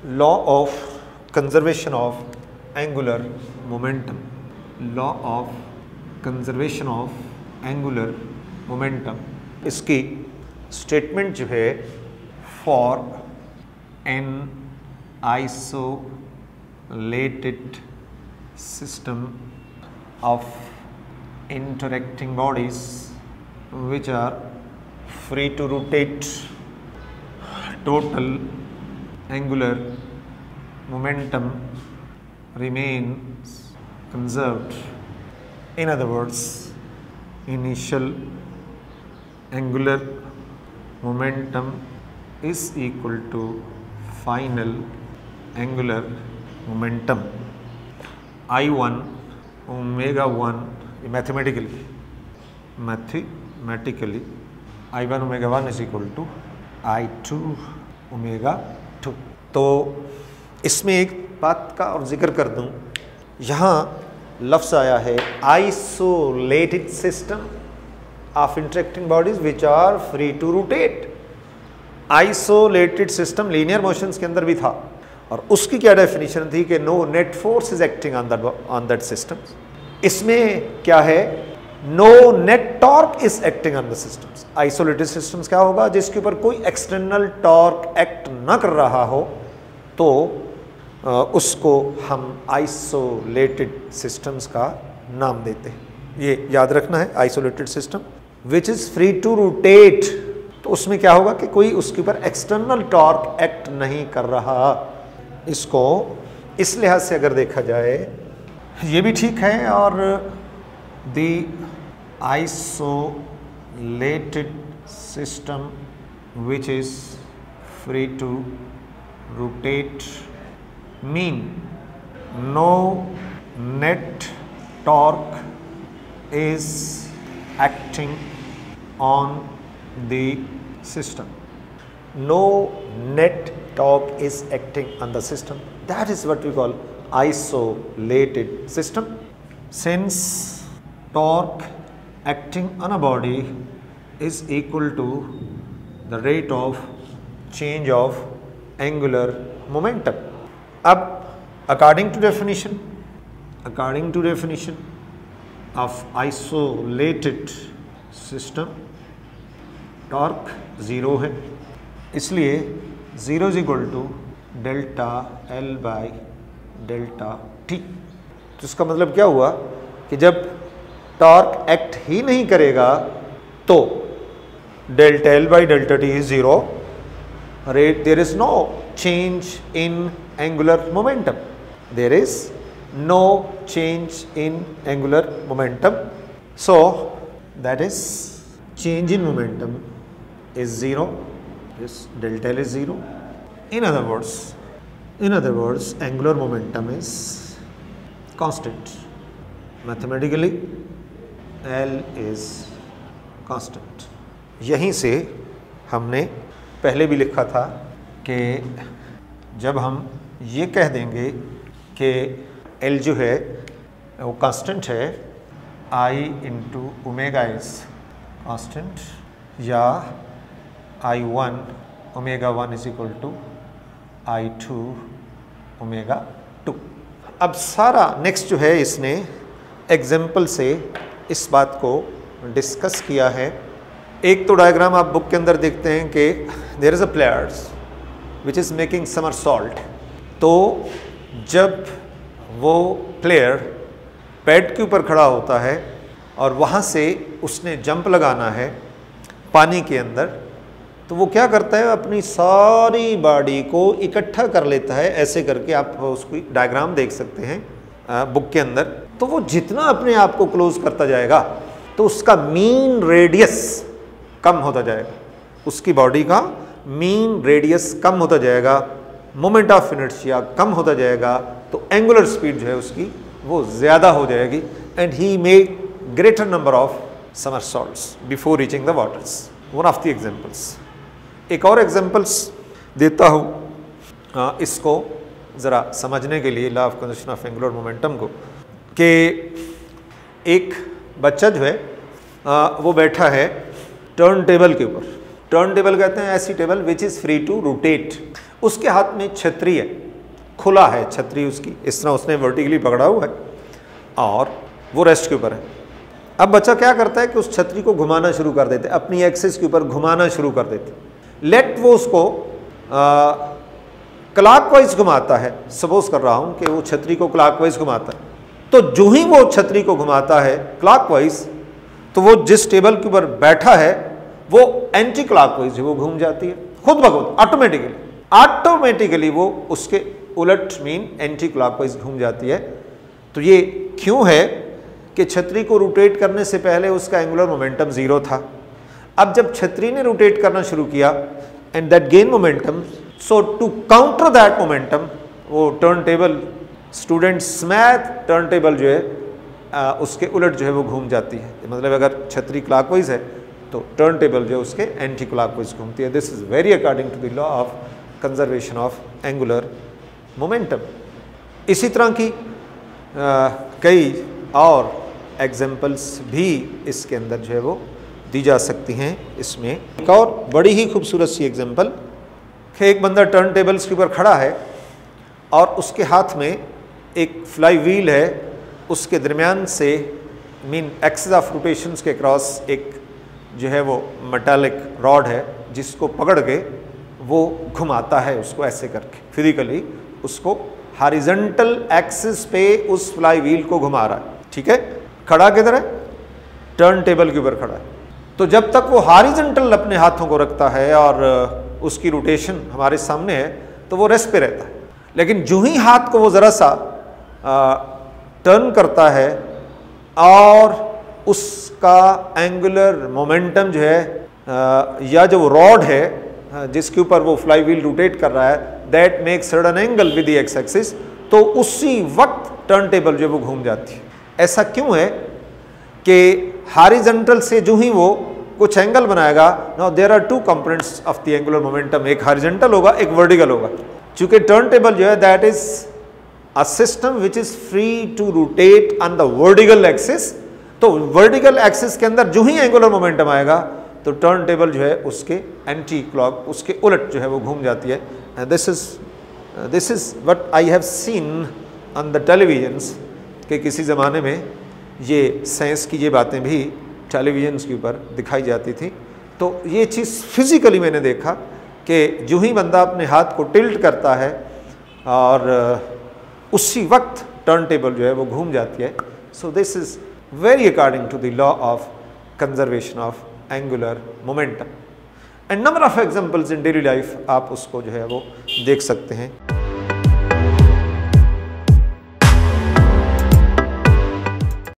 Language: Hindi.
Law of conservation of angular momentum, law of conservation of angular momentum, इसकी स्टेटमेंट जो है, for an isolated system of interacting bodies which are free to rotate, total angular momentum remains conserved. In other words, initial angular momentum is equal to final angular momentum I1 omega 1 mathematically I1 omega 1 is equal to I2 omega 2। तो इसमें एक बात का और जिक्र कर दूं, यहाँ लफ्ज़ आया है isolated system of interacting bodies which are free to rotate. Isolated system linear motions के अंदर भी था और उसकी क्या डेफिनेशन थी कि no net force is acting on that system. इसमें क्या है, no net torque is acting on the systems. Isolated systems क्या होगा, जिसके ऊपर कोई एक्सटर्नल टॉर्क एक्ट न कर रहा हो, तो उसको हम आइसोलेटेड सिस्टम्स का नाम देते हैं। ये याद रखना है, isolated system which is free to rotate, तो उसमें क्या होगा कि कोई उसके ऊपर एक्सटर्नल टॉर्क एक्ट नहीं कर रहा। इसको इस लिहाज से अगर देखा जाए ये भी ठीक है, और the isolated system which is free to rotate mean no net torque is acting on the system. No net torque is acting on the system, that is what we call isolated system. Since torque acting on a body is equal to the rate of change of angular momentum. अब according to definition of isolated system, torque 0 है, इसलिए 0 is equal to delta L by delta T. तो इसका मतलब क्या हुआ कि जब टॉर्क एक्ट ही नहीं करेगा तो delta L by delta T is 0, there is no change in angular momentum, there is no change in angular momentum, so that is change in momentum is 0, delta L is 0। In other words, angular momentum is constant. Mathematically, L is constant. यहीं से हमने पहले भी लिखा था कि जब हम ये कह देंगे कि L जो है वो कांस्टेंट है, I into omega is constant, या I1 omega 1 is equal to I2 omega 2। अब सारा नेक्स्ट जो है इसने एग्जाम्पल से इस बात को डिस्कस किया है। एक तो डायग्राम आप बुक के अंदर देखते हैं कि there is a players which is making somersault. तो जब वो प्लेयर पैड के ऊपर खड़ा होता है और वहाँ से उसने जंप लगाना है पानी के अंदर, तो वो क्या करता है, अपनी सारी बॉडी को इकट्ठा कर लेता है। ऐसे करके आप उसकी डायग्राम देख सकते हैं बुक के अंदर। तो वो जितना अपने आप को क्लोज करता जाएगा तो उसका मीन रेडियस कम होता जाएगा, उसकी बॉडी का मीन रेडियस कम होता जाएगा, मोमेंट ऑफ इनर्शिया कम होता जाएगा, तो एंगुलर स्पीड जो है उसकी वो ज़्यादा हो जाएगी, and he made greater number of समरसॉल्ट्स before reaching the waters. One of the examples. एक और एग्जाम्पल्स देता हूँ इसको ज़रा समझने के लिए, law of conservation of angular momentum को, कि एक बच्चा जो है वो बैठा है टर्न टेबल के ऊपर, टर्न टेबल कहते हैं ऐसी table which is free to rotate. उसके हाथ में छतरी है, खुला है छतरी उसकी, इस तरह उसने वर्टिकली पकड़ा हुआ है और वो रेस्ट के ऊपर है। अब बच्चा क्या करता है कि उस छतरी को घुमाना शुरू कर देते, अपनी एक्सिस के ऊपर घुमाना शुरू कर देते। लेट वो उसको क्लॉकवाइज घुमाता है, सपोज कर रहा हूं कि वो छतरी को क्लॉकवाइज घुमाता है, तो जो ही वो छतरी को घुमाता है क्लॉकवाइज, तो वो जिस टेबल के ऊपर बैठा है वो एंटी क्लॉकवाइज वो घूम जाती है खुद ब खुद, ऑटोमेटिकली वो उसके उलट मीन एंटी क्लॉकवाइज घूम जाती है। तो ये क्यों है कि छतरी को रोटेट करने से पहले उसका एंगुलर मोमेंटम 0 था। अब जब छतरी ने रोटेट करना शुरू किया and that gain momentum, so to counter that momentum वो turn table, students math turn table जो है उसके उलट जो है वो घूम जाती है। मतलब अगर छतरी क्लॉकवाइज है तो टर्न टेबल जो है उसके एंटी क्लॉकवाइज घूमती है। This is very according to the law of conservation of angular momentum. इसी तरह की कई और एग्जाम्पल्स भी इसके अंदर जो है वो दी जा सकती हैं। इसमें एक और बड़ी ही खूबसूरत सी एग्जाम्पल कि एक बंदा टर्न टेबल्स के ऊपर खड़ा है और उसके हाथ में एक फ्लाई व्हील है, उसके दरमियान से मीन एक्सिस ऑफ रोटेशंस के क्रॉस एक जो है वो मेटालिक रॉड है जिसको पकड़ के वो घुमाता है उसको ऐसे करके, फिजिकली उसको हॉरिजॉन्टल एक्सिस पे उस फ्लाई व्हील को घुमा रहा है। ठीक है, खड़ा किधर है? टर्न टेबल के ऊपर खड़ा है। तो जब तक वो हॉरिजॉन्टल अपने हाथों को रखता है और उसकी रोटेशन हमारे सामने है तो वो रेस्ट पे रहता है, लेकिन जो ही हाथ को वो ज़रा सा टर्न करता है और उसका एंगुलर मोमेंटम जो है या जो रॉड है जिसके ऊपर वो फ्लाई व्हील रोटेट कर रहा है, that make sudden angle with the x axis, तो उसी वक्त टर्न टेबल जो है वो घूम जाती है। ऐसा क्यों है कि हॉरिजॉन्टल से जो ही वो कुछ एंगल बनाएगा, now there are two components of the angular momentum, एक हॉरिजॉन्टल होगा एक वर्टिकल होगा। चूंकि टर्न टेबल जो है that is a system which is free to rotate on the vertical axis, तो वर्टिकल एक्सिस के अंदर जो ही एंगुलर मोमेंटम आएगा तो टर्न टेबल जो है उसके एंटी क्लॉक, उसके उलट जो है वो घूम जाती है। This is what I have seen on the televisions, कि किसी ज़माने में ये साइंस की ये बातें भी टेलीविजन के ऊपर दिखाई जाती थी। तो ये चीज़ फिज़िकली मैंने देखा कि जो ही बंदा अपने हाथ को टिल्ट करता है और उसी वक्त टर्न टेबल जो है वो घूम जाती है। So this is very according to the law of conservation of angular momentum and number of examples in daily life, आप उसको जो है वो देख सकते हैं।